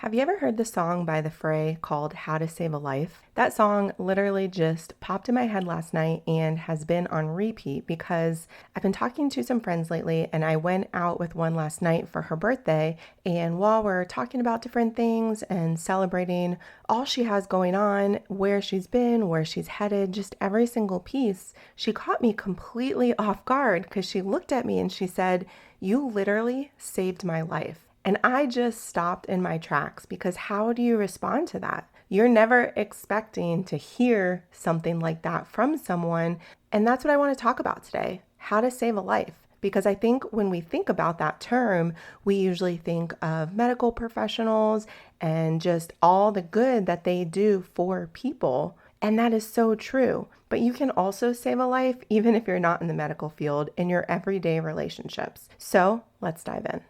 Have you ever heard the song by The Fray called How to Save a Life? That song literally just popped in my head last night and has been on repeat because I've been talking to some friends lately, and I went out with one last night for her birthday. And while we're talking about different things and celebrating all she has going on, where she's been, where she's headed, just every single piece, she caught me completely off guard because she looked at me and she said, "You literally saved my life." And I just stopped in my tracks because how do you respond to that? You're never expecting to hear something like that from someone. And that's what I want to talk about today, how to save a life. Because I think when we think about that term, we usually think of medical professionals and just all the good that they do for people. And that is so true. But you can also save a life even if you're not in the medical field in your everyday relationships. So let's dive in.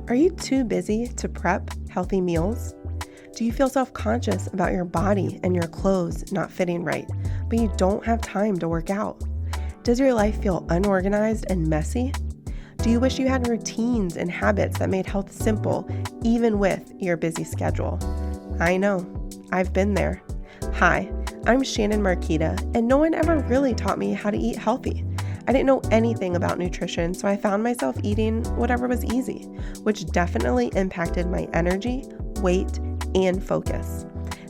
Are you too busy to prep healthy meals? Do you feel self-conscious about your body and your clothes not fitting right, but you don't have time to work out? Does your life feel unorganized and messy? Do you wish you had routines and habits that made health simple, even with your busy schedule? I know, I've been there. Hi, I'm Shannon Marquita, and no one ever really taught me how to eat healthy. I didn't know anything about nutrition, so I found myself eating whatever was easy, which definitely impacted my energy, weight, and focus.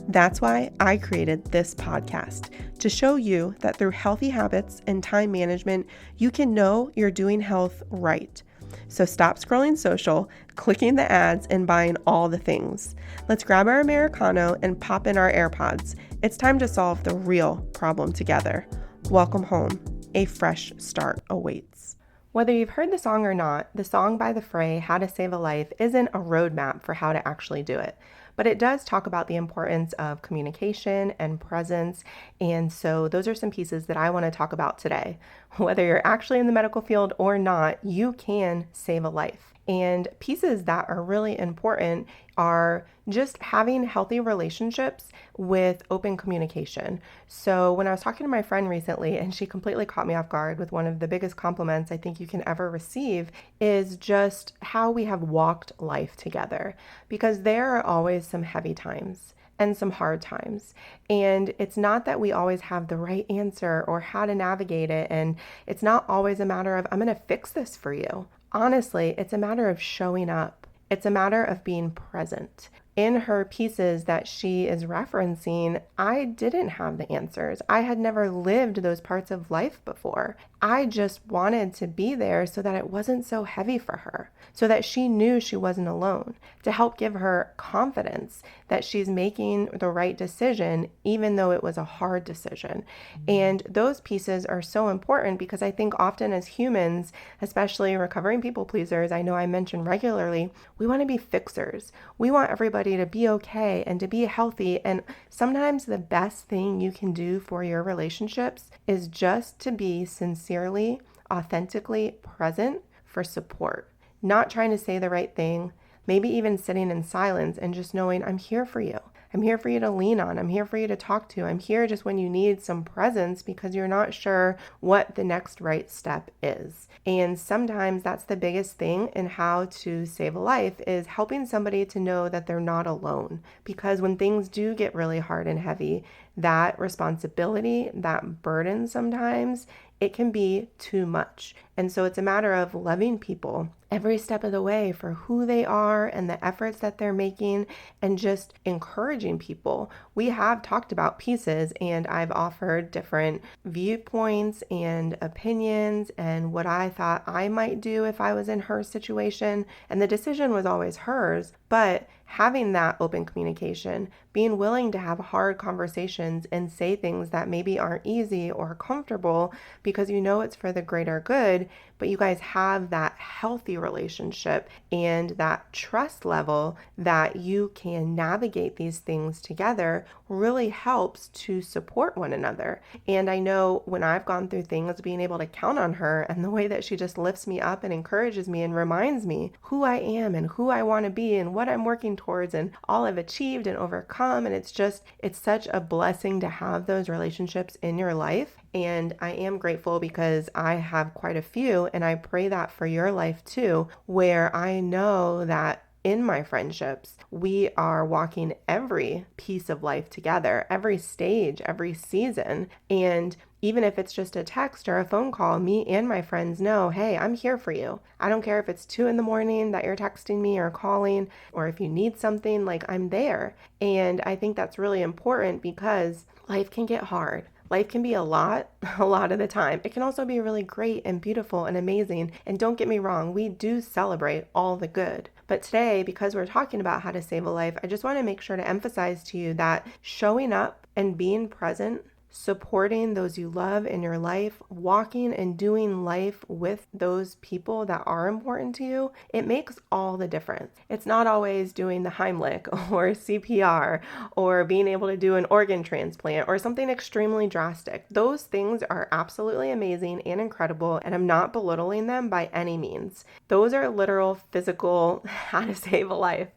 That's why I created this podcast, to show you that through healthy habits and time management, you can know you're doing health right. So stop scrolling social, clicking the ads, and buying all the things. Let's grab our Americano and pop in our AirPods. It's time to solve the real problem together. Welcome home. A fresh start awaits. Whether you've heard the song or not, the song by The Fray, How to Save a Life, isn't a roadmap for how to actually do it. But it does talk about the importance of communication and presence. And so those are some pieces that I want to talk about today. Whether you're actually in the medical field or not, you can save a life. And pieces that are really important are just having healthy relationships with open communication. So when I was talking to my friend recently, and she completely caught me off guard with one of the biggest compliments I think you can ever receive, is just how we have walked life together. Because there are always some heavy times and some hard times. And it's not that we always have the right answer or how to navigate it. And it's not always a matter of, I'm going to fix this for you. Honestly, it's a matter of showing up. It's a matter of being present. In her pieces that she is referencing, I didn't have the answers. I had never lived those parts of life before. I just wanted to be there so that it wasn't so heavy for her, so that she knew she wasn't alone, to help give her confidence that she's making the right decision, even though it was a hard decision. And those pieces are so important because I think often as humans, especially recovering people pleasers, I know I mention regularly, we want to be fixers. We want everybody to be okay and to be healthy. And sometimes the best thing you can do for your relationships is just to be sincerely, authentically present for support. Not trying to say the right thing, maybe even sitting in silence and just knowing I'm here for you. I'm here for you to lean on. I'm here for you to talk to. I'm here just when you need some presence because you're not sure what the next right step is. And sometimes that's the biggest thing in how to save a life is helping somebody to know that they're not alone. Because when things do get really hard and heavy, that responsibility, that burden sometimes, it can be too much. And so it's a matter of loving people every step of the way for who they are and the efforts that they're making and just encouraging people. We have talked about pieces and I've offered different viewpoints and opinions and what I thought I might do if I was in her situation. And the decision was always hers, but having that open communication, being willing to have hard conversations and say things that maybe aren't easy or comfortable because you know it's for the greater good, but you guys have that healthy relationship and that trust level that you can navigate these things together really helps to support one another. And I know when I've gone through things, being able to count on her and the way that she just lifts me up and encourages me and reminds me who I am and who I want to be and what I'm working towards and all I've achieved and overcome. And it's such a blessing to have those relationships in your life. And I am grateful because I have quite a few, and I pray that for your life too, where I know that in my friendships, we are walking every piece of life together, every stage, every season. And even if it's just a text or a phone call, me and my friends know, hey, I'm here for you. I don't care if it's 2 a.m. that you're texting me or calling, or if you need something, like I'm there. And I think that's really important because life can get hard. Life can be a lot of the time. It can also be really great and beautiful and amazing. And don't get me wrong, we do celebrate all the good. But today, because we're talking about how to save a life, I just want to make sure to emphasize to you that showing up and being present, supporting those you love in your life, walking and doing life with those people that are important to you, it makes all the difference. It's not always doing the Heimlich or CPR or being able to do an organ transplant or something extremely drastic. Those things are absolutely amazing and incredible, and I'm not belittling them by any means. Those are literal physical how to save a life.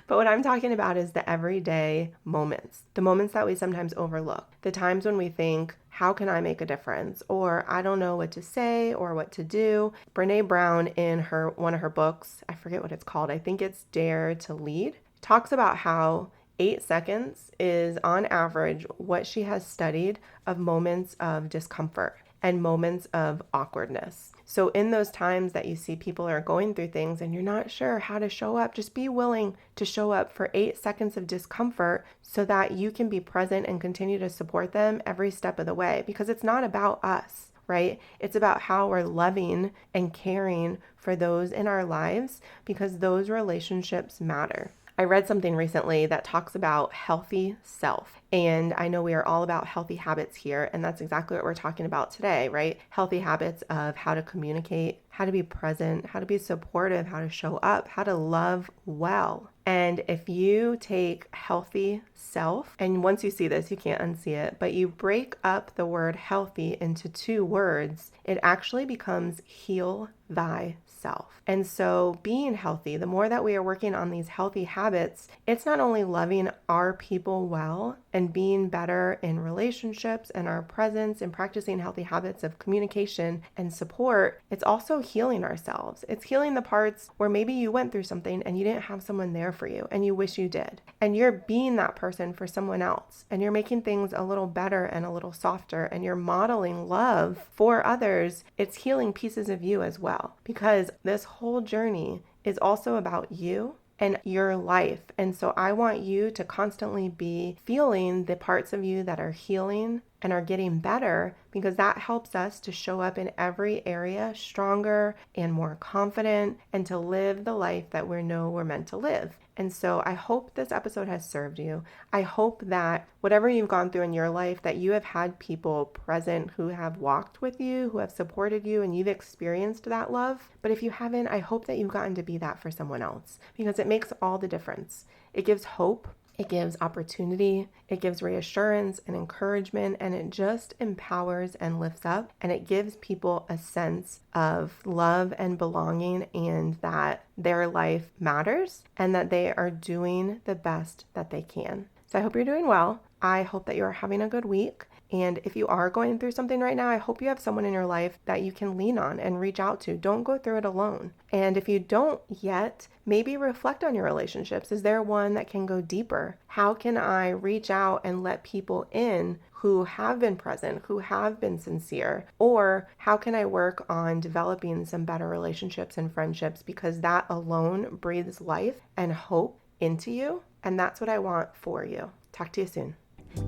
But what I'm talking about is the everyday moments, the moments that we sometimes overlook, the times when we think, how can I make a difference? Or I don't know what to say or what to do. Brene Brown, in one of her books, I forget what it's called, I think it's Dare to Lead, talks about how 8 seconds is on average what she has studied of moments of discomfort and moments of awkwardness. So in those times that you see people are going through things and you're not sure how to show up, just be willing to show up for 8 seconds of discomfort so that you can be present and continue to support them every step of the way, because it's not about us, right? It's about how we're loving and caring for those in our lives, because those relationships matter. I read something recently that talks about healthy self. And I know we are all about healthy habits here, and that's exactly what we're talking about today, right? Healthy habits of how to communicate, how to be present, how to be supportive, how to show up, how to love well. And if you take healthy self, and once you see this, you can't unsee it, but you break up the word healthy into 2 words, it actually becomes heal thyself. And so being healthy, the more that we are working on these healthy habits, it's not only loving our people well and being better in relationships and our presence and practicing healthy habits of communication and support, it's also healing ourselves. It's healing the parts where maybe you went through something and you didn't have someone there for you and you wish you did. And you're being that person for someone else, and you're making things a little better and a little softer, and you're modeling love for others. It's healing pieces of you as well, because this whole journey is also about you and your life. And so I want you to constantly be feeling the parts of you that are healing and are getting better, because that helps us to show up in every area stronger and more confident, and to live the life that we know we're meant to live. And so I hope this episode has served you. I hope that whatever you've gone through in your life, that you have had people present who have walked with you, who have supported you, and you've experienced that love. But if you haven't, I hope that you've gotten to be that for someone else, because it makes all the difference. It gives hope. It gives opportunity, it gives reassurance and encouragement, and it just empowers and lifts up, and it gives people a sense of love and belonging, and that their life matters and that they are doing the best that they can. So I hope you're doing well. I hope that you're having a good week. And if you are going through something right now, I hope you have someone in your life that you can lean on and reach out to. Don't go through it alone. And if you don't yet, maybe reflect on your relationships. Is there one that can go deeper? How can I reach out and let people in who have been present, who have been sincere? Or how can I work on developing some better relationships and friendships? Because that alone breathes life and hope into you. And that's what I want for you. Talk to you soon.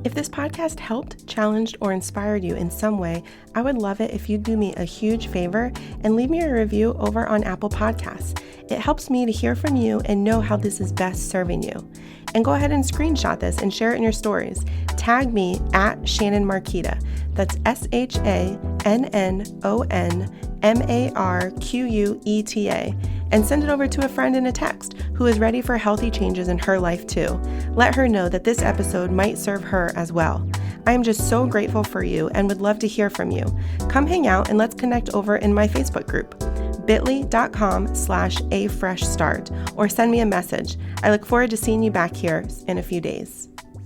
If this podcast helped, challenged, or inspired you in some way, I would love it if you'd do me a huge favor and leave me a review over on Apple Podcasts. It helps me to hear from you and know how this is best serving you. And go ahead and screenshot this and share it in your stories. Tag me at Shannon Marquita. That's ShannonMarqueta. And send it over to a friend in a text who is ready for healthy changes in her life too. Let her know that this episode might serve her as well. I am just so grateful for you and would love to hear from you. Come hang out and let's connect over in my Facebook group, bit.ly.com/afreshstart, or send me a message. I look forward to seeing you back here in a few days.